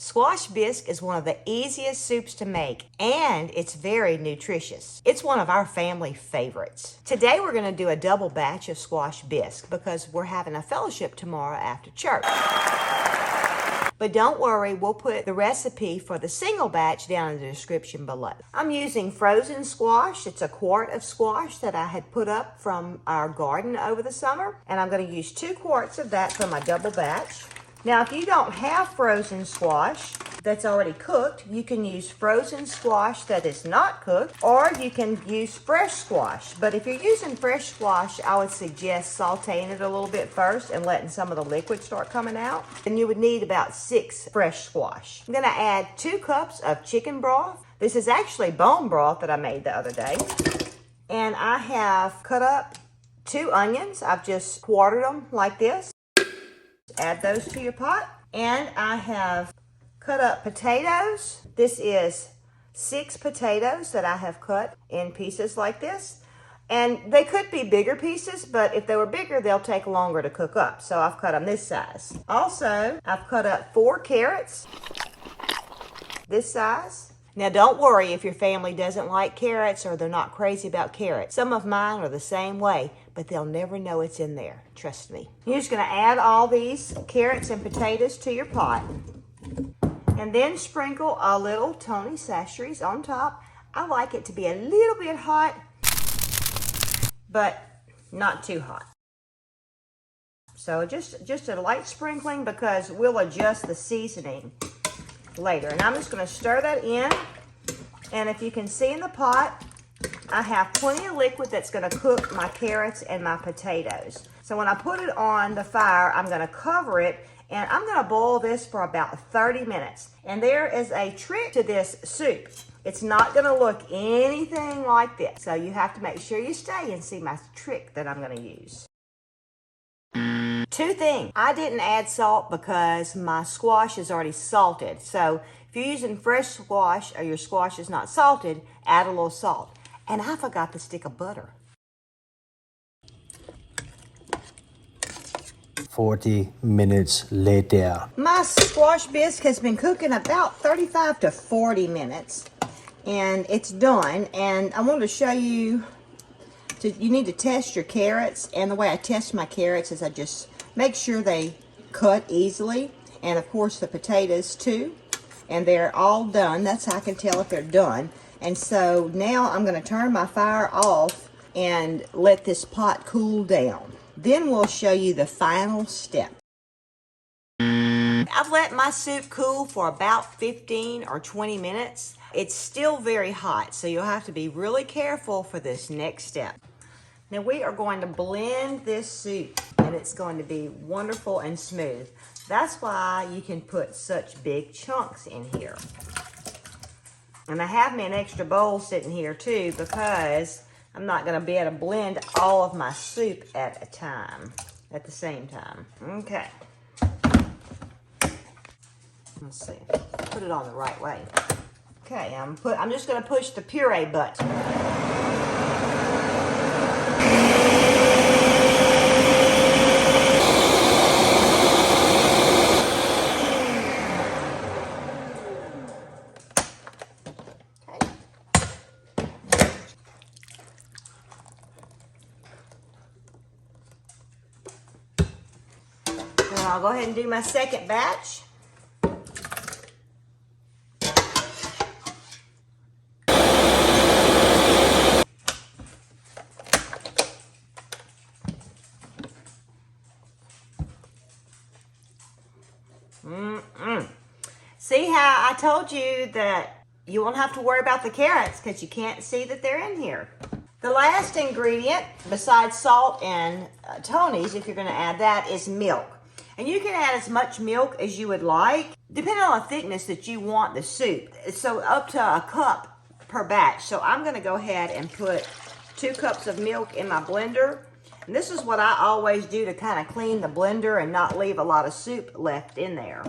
Squash bisque is one of the easiest soups to make, and it's very nutritious. It's one of our family favorites. Today we're going to do a double batch of squash bisque because we're having a fellowship tomorrow after church. But don't worry, we'll put the recipe for the single batch down in the description below. I'm using frozen squash. It's a quart of squash that I had put up from our garden over the summer, and I'm going to use 2 quarts of that for my double batch. Now, if you don't have frozen squash that's already cooked, you can use frozen squash that is not cooked, or you can use fresh squash. But if you're using fresh squash, I would suggest sauteing it a little bit first and letting some of the liquid start coming out. And you would need about 6 fresh squash. I'm gonna add 2 cups of chicken broth. This is actually bone broth that I made the other day. And I have cut up 2 onions. I've just quartered them like this. Add those to your pot. And I have cut up potatoes. This is 6 potatoes that I have cut in pieces like this. And they could be bigger pieces, but if they were bigger, they'll take longer to cook up. So I've cut them this size. Also, I've cut up 4 carrots, this size. Now, don't worry if your family doesn't like carrots or they're not crazy about carrots. Some of mine are the same way, but they'll never know it's in there. Trust me. You're just going to add all these carrots and potatoes to your pot. And then sprinkle a little Tony Chachere's on top. I like it to be a little bit hot, but not too hot. So just a light sprinkling because we'll adjust the seasoning later. And I'm just going to stir that in. And if you can see in the pot, I have plenty of liquid that's going to cook my carrots and my potatoes. So when I put it on the fire, I'm going to cover it and I'm going to boil this for about 30 minutes. And there is a trick to this soup. It's not going to look anything like this. So you have to make sure you stay and see my trick that I'm going to use. 2 things. I didn't add salt because my squash is already salted. So if you're using fresh squash or your squash is not salted, add a little salt. And I forgot to stick a butter. 40 minutes later. My squash bisque has been cooking about 35 to 40 minutes. And it's done. And I wanted to show you, you need to test your carrots. And the way I test my carrots is I just make sure they cut easily. And of course the potatoes too. And they're all done. That's how I can tell if they're done. And so now I'm going to turn my fire off and let this pot cool down. Then we'll show you the final step. I've let my soup cool for about 15 or 20 minutes. It's still very hot, so you'll have to be really careful for this next step. Now we are going to blend this soup and it's going to be wonderful and smooth. That's why you can put such big chunks in here. And I have me an extra bowl sitting here too because I'm not going to be able to blend all of my soup at the same time. Okay. Let's see. Put it on the right way. Okay, I'm just going to push the puree button. I'll go ahead and do my second batch. See how I told you that you won't have to worry about the carrots because you can't see that they're in here. The last ingredient, besides salt and Tony's, if you're going to add that, is milk. And you can add as much milk as you would like, depending on the thickness that you want the soup. So up to a cup per batch. So I'm going to go ahead and put 2 cups of milk in my blender. And this is what I always do to kind of clean the blender and not leave a lot of soup left in there.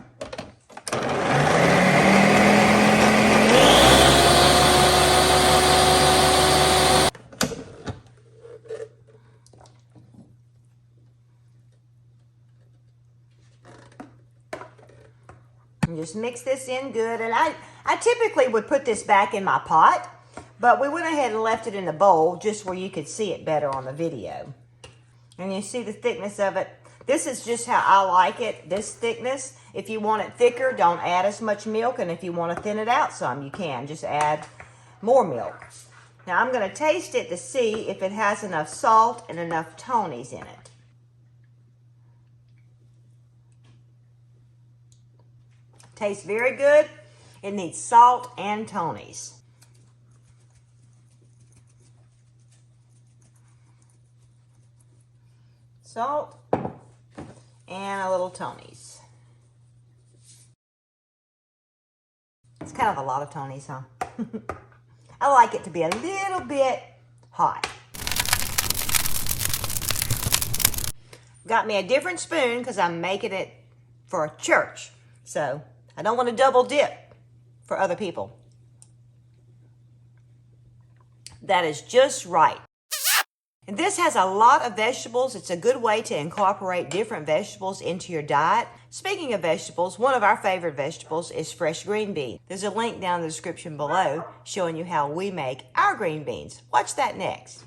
just mix this in good. And I typically would put this back in my pot, but we went ahead and left it in the bowl just where you could see it better on the video. And you see the thickness of it. This is just how I like it, this thickness. If you want it thicker, don't add as much milk. And if you want to thin it out some, you can. Just add more milk. Now I'm going to taste it to see if it has enough salt and enough Tony's in it. Tastes very good. It needs salt and Tony's. Salt and a little Tony's. It's kind of a lot of Tony's, huh? I like it to be a little bit hot. Got me a different spoon because I'm making it for church. So I don't want to double dip for other people. That is just right. And this has a lot of vegetables. It's a good way to incorporate different vegetables into your diet. Speaking of vegetables, one of our favorite vegetables is fresh green beans. There's a link down in the description below showing you how we make our green beans. Watch that next.